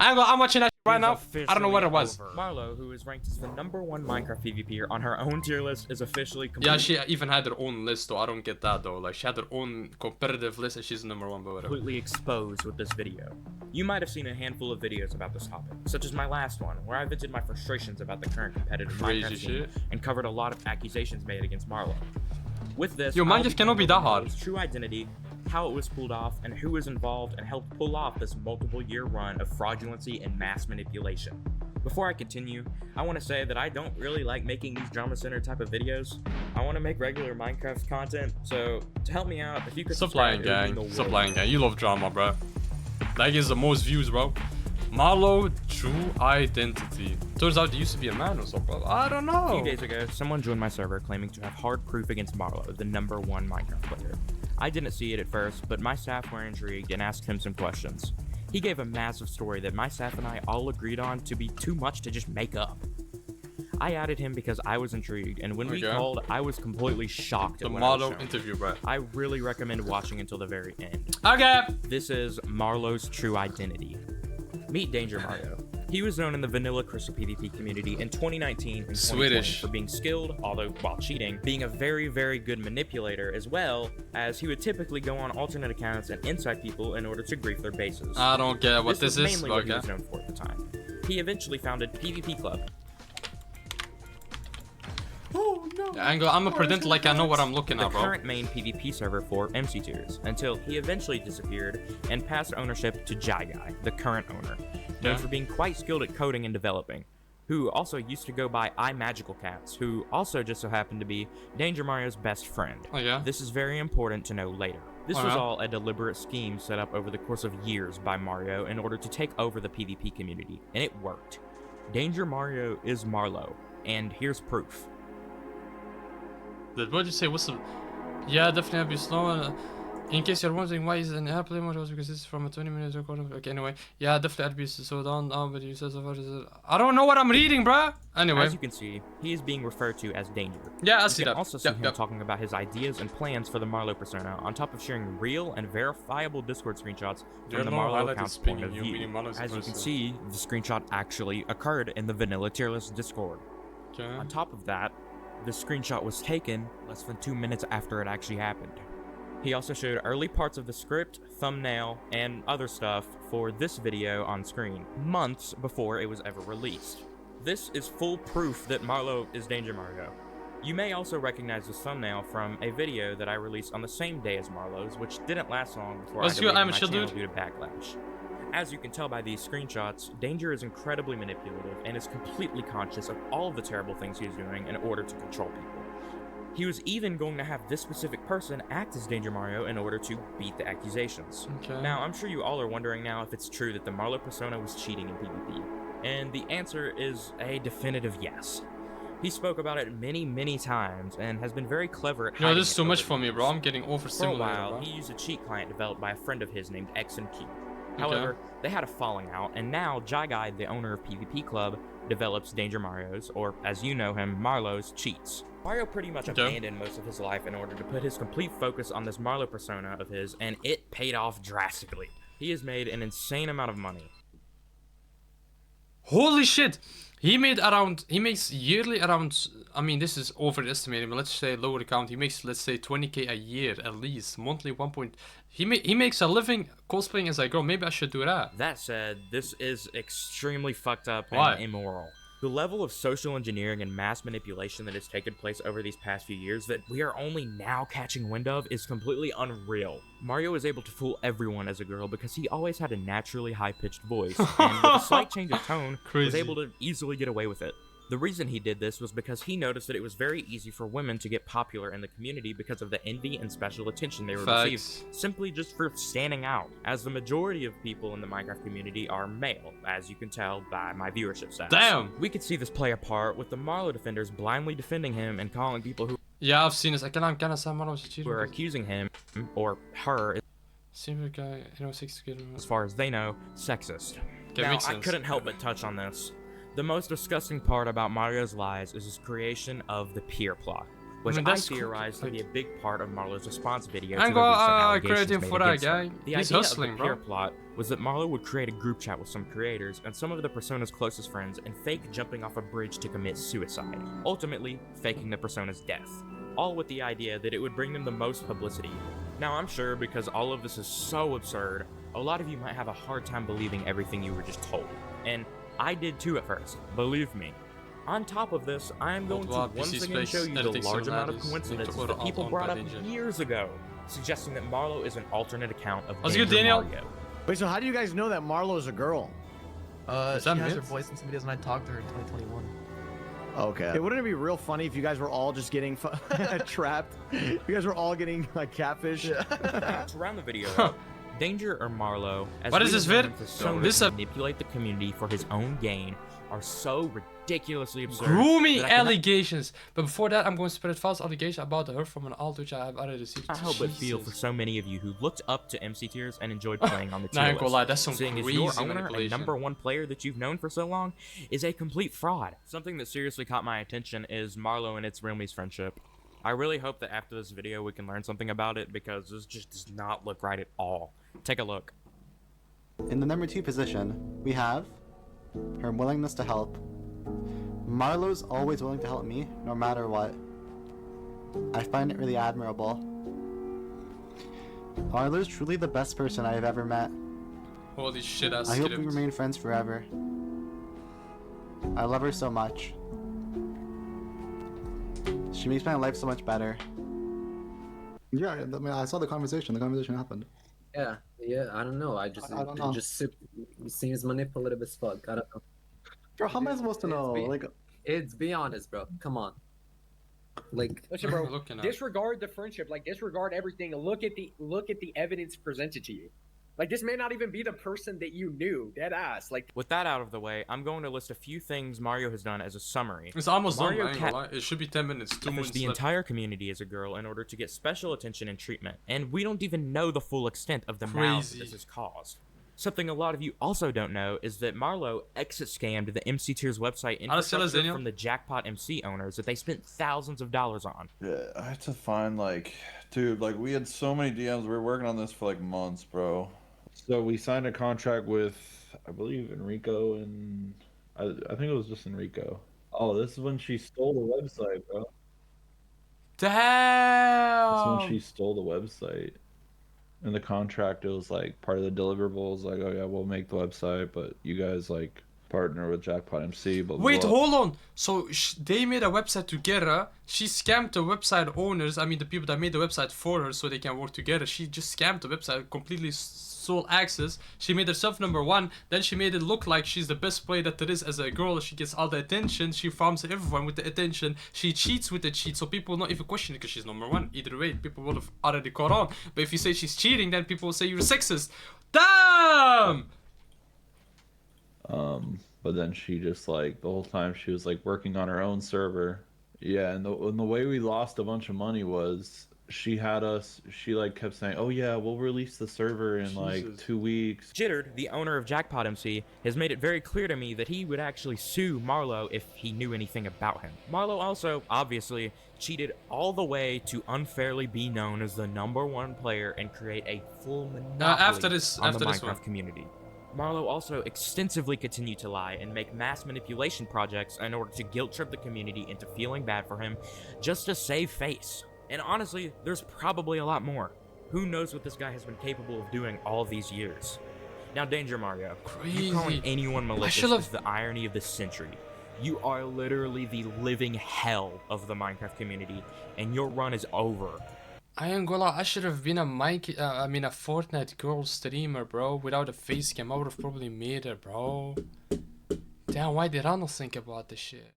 I'm watching that right now. I don't know what it was. Marlow, who is ranked as the #1 Minecraft PvPer on her own tier list, is officially complete. Yeah, she even had her own list, though. I don't get that, though. Like, she had her own competitive list, and she's #1, but whatever. Completely exposed with this video. You might have seen a handful of videos about this topic, such as my last one, where I vented my frustrations about the current competitive Minecraft scene and covered a lot of accusations made against Marlow. With this, yo, Minecraft cannot be that hard. True identity, how it was pulled off, and who was involved and helped pull off this multiple-year run of fraudulency and mass manipulation. Before I continue, I want to say that I don't really like making these drama-centered type of videos. I want to make regular Minecraft content, so to help me out, if you could stop lying, gang. Stop lying, gang. You love drama, bro. That gets the most views, bro. Marlow, true identity. Turns out he used to be a man or something. I don't know. A few days ago, someone joined my server claiming to have hard proof against Marlow, the #1 Minecraft player. I didn't see it at first, but my staff were intrigued and asked him some questions. He gave a massive story that my staff and I all agreed on to be too much to just make up. I added him because I was intrigued, and when we called, I was completely shocked at the what Marlow interview, bro. I really recommend watching until the very end. Okay. This is Marlow's true identity. Meet Danger Mario. He was known in the vanilla Crystal PvP community in 2019 and 2020 for being skilled, although while cheating, being a very, very good manipulator, as well as he would typically go on alternate accounts and inside people in order to grief their bases. I don't get what this is. Mainly what he was known for at the time. He eventually founded PvP Club. Oh no! I'm gonna pretend like I know what I'm looking at, bro. The current main PvP server for MC tiers, until he eventually disappeared and passed ownership to Jai Guy, the current owner, known for being quite skilled at coding and developing, who also used to go by iMagicalCats, who also just so happened to be Danger Mario's best friend. Oh yeah? This is very important to know later. This was all a deliberate scheme set up over the course of years by Mario in order to take over the PvP community, and it worked. Danger Mario is Marlow, and here's proof. What did you say? What's the... Yeah, definitely have to be slow. In case you're wondering why is an airplay mode, was because this is from a 20-minute recording. Okay, anyway. Yeah, definitely have to be slow down, but you said so far. I don't know what I'm reading, bruh. Anyway. As you can see, he is being referred to as Danger. Yeah, I see that. You can also see him talking about his ideas and plans for the Marlow persona, on top of sharing real and verifiable Discord screenshots from the Marlow account's point of view. As you can see, the screenshot actually occurred in the vanilla tier list Discord. Okay. On top of that, the screenshot was taken less than 2 minutes after it actually happened. He also showed early parts of the script, thumbnail, and other stuff for this video on screen, months before it was ever released. This is full proof that Marlow is Danger Mario. You may also recognize this thumbnail from a video that I released on the same day as Marlow's, which didn't last long before I deleted my channel due to backlash. As you can tell by these screenshots, Danger is incredibly manipulative and is completely conscious of all of the terrible things he is doing in order to control people. He was even going to have this specific person act as Danger Mario in order to beat the accusations. Okay. Now, I'm sure you all are wondering now if it's true that the Marlow persona was cheating in PvP. And the answer is a definitive yes. He spoke about it many, many times and has been very clever at hiding it. This is too much for me, bro. I'm getting overstimulated. For a while, he used a cheat client developed by a friend of his named X and Q. However, they had a falling out, and now Jai Guy, the owner of PvP Club, develops Danger Mario's, or as you know him, Marlow's cheats. Mario pretty much abandoned most of his life in order to put his complete focus on this Marlow persona of his, and it paid off drastically. He has made an insane amount of money. Holy shit! He makes yearly around, I mean, this is overestimating, but let's say lower account, he makes, let's say, 20k a year at least, monthly 1 point. He makes a living cosplaying as I grow. Maybe I should do that. That said, this is extremely fucked up and immoral. The level of social engineering and mass manipulation that has taken place over these past few years that we are only now catching wind of is completely unreal. Mario was able to fool everyone as a girl because he always had a naturally high-pitched voice, and with a slight change of tone, was able to easily get away with it. The reason he did this was because he noticed that it was very easy for women to get popular in the community because of the envy and special attention they would receive simply just for standing out, as the majority of people in the Minecraft community are male, as you can tell by my viewership stats. Damn! We could see this play a part with the Marlow defenders blindly defending him and calling people who I've seen this. were accusing him or her, as far as they know, sexist. Now, I couldn't help but touch on this. The most disgusting part about Mario's lies is his creation of the peer plot. which I that's theorize to be a big part of Marlow's response video I to the recent allegations credit him made for that against guy. him. The He's idea hustling, of the peer bro. plot was that Marlow would create a group chat with some creators and some of the persona's closest friends and fake jumping off a bridge to commit suicide, ultimately faking the persona's death, all with the idea that it would bring them the most publicity. Now I'm sure because all of this is so absurd, a lot of you might have a hard time believing everything you were just told, and I did too at first, believe me. On top of this, I am going to once again show you the large amount of coincidences that people brought up years ago, suggesting that Marlow is an alternate account of Danger Mario. Wait, so how do you guys know that Marlow's a girl? She has her voice in some videos, and I talked to her in 2021. Okay. Wouldn't it be real funny if you guys were all just getting trapped? You guys were all getting like catfish. To round the video up, Danger or Marlow, as What is this vid? This manipulate the community for his own gain, are so ridiculously absurd. Grooming allegations. But before that, I'm going to spread false allegations about her from an alt which I have already received. I hope it feel for so many of you who looked up to MC Tiers and enjoyed playing on the tier Nah, I ain't gonna lie, list. that's some Seeing as crazy your owner manipulation. and #1 player that you've known for so long is a complete fraud. Something that seriously caught my attention is Marlow and its Realmy's friendship. I really hope that after this video we can learn something about it because this just does not look right at all. Take a look. In the #2 position, we have her willingness to help. Marlow's always willing to help me, no matter what. I find it really admirable. Marlow's truly the best person I have ever met. Holy shit, I hope we remain friends forever. I love her so much. She makes my life so much better. Yeah, I mean, I saw the conversation. The conversation happened. Yeah, I don't know. I don't know. It seems manipulative as fuck. I don't know. Bro, how am I supposed to know? Be honest, bro. Come on. Like, listen, bro. Disregard the friendship. Like, disregard everything. Look at the evidence presented to you. Like, this may not even be the person that you knew. Dead ass. Like, with that out of the way, I'm going to list a few things Mario has done as a summary. It's almost done. Mario I ain't gonna lie. It should be 10 minutes. 2 minutes. The entire community is a girl in order to get special attention and treatment, and we don't even know the full extent of the malice this has caused. Something a lot of you also don't know is that Marlow exit scammed the MC Tiers website infrastructure from the Jackpot MC owners that they spent thousands of dollars on. Yeah, I had to find dude, we had so many DMs. We were working on this for months, bro. So we signed a contract with, I believe, Enrico, and I think it was just Enrico. Oh, this is when she stole the website, bro. Damn! That's when she stole the website. In the contract, it was part of the deliverables, oh yeah, we'll make the website, but you guys partner with Jackpot MC. Blah, blah, Wait, blah. hold on. So they made a website together. She scammed the website owners. I mean, the people that made the website for her, so they can work together. She just scammed the website, completely sole access. She made herself #1. Then she made it look like she's the best player that there is as a girl. She gets all the attention. She farms everyone with the attention. She cheats with the cheat, so people not even question it because she's #1. Either way, people would have already caught on. But if you say she's cheating, then people will say you're sexist. Damn! But then she just the whole time she was working on her own server. Yeah, and the way we lost a bunch of money was she kept saying, oh yeah, we'll release the server in 2 weeks. Jittered, the owner of Jackpot MC, has made it very clear to me that he would actually sue Marlow if he knew anything about him. Marlow also, obviously, cheated all the way to unfairly be known as the #1 player and create a full monopoly on the Minecraft community. Marlow also extensively continued to lie and make mass manipulation projects in order to guilt trip the community into feeling bad for him just to save face. And honestly, there's probably a lot more. Who knows what this guy has been capable of doing all these years. Now, Danger Mario, you calling anyone malicious is the irony of the century. You are literally the living hell of the Minecraft community, and your run is over. I ain't gonna lie, I should have been a Fortnite girl streamer, bro. Without a face cam, I would have probably made her, bro. Damn, why did I not think about this shit?